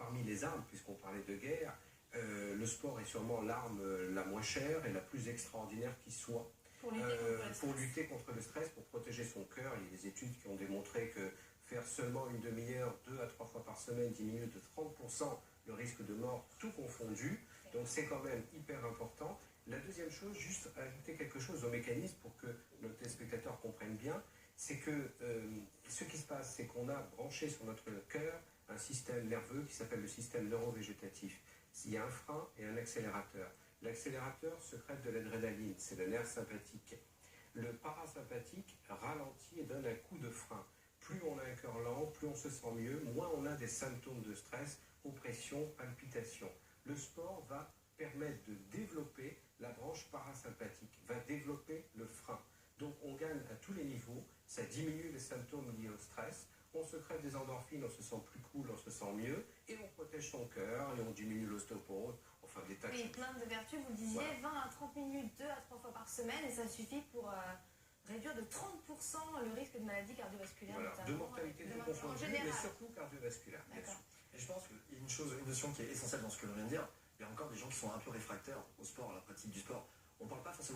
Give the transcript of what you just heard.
parmi les armes, puisqu'on parlait de guerre, le sport est sûrement l'arme la moins chère et la plus extraordinaire qui soit. Pour lutter contre le stress, pour protéger son cœur. Il y a des études qui ont démontré que faire seulement une demi-heure, 2 à 3 fois par semaine, diminue de 30% le risque de mort, tout confondu. Donc c'est quand même hyper important. La deuxième chose, juste ajouter quelque chose au mécanisme pour que nos téléspectateurs comprennent bien, c'est que ce qui se passe, c'est qu'on a branché sur notre cœur un système nerveux qui s'appelle le système neurovégétatif. Il y a un frein et un accélérateur. L'accélérateur secrète de l'adrénaline, c'est le nerf sympathique. Le parasympathique ralentit et donne un coup de frein. Plus on a un cœur lent, plus on se sent mieux, moins on a des symptômes de stress, oppression, palpitation. Le sport va permettre de développer la branche parasympathique, va développer le frein. Donc on gagne à tous les niveaux, ça diminue les symptômes liés au stress, on secrète des endorphines, on se sent plus cool, on se sent mieux, et on protège son cœur, et on diminue l'ostéoporose, enfin des tas de choses. Oui, plein de vertus, vous disiez, voilà. 20 à 30 minutes, 2 à 3 fois par semaine, et ça suffit pour réduire de 30% le risque de maladies cardiovasculaires. Voilà, de mortalité de confondue, mais surtout cardiovasculaire, bien sûr. Et je pense qu'il y a une notion qui est essentielle dans ce que l'on vient de dire. Il y a encore des gens qui sont un peu réfractaires au sport, à la pratique du sport. On ne parle pas forcément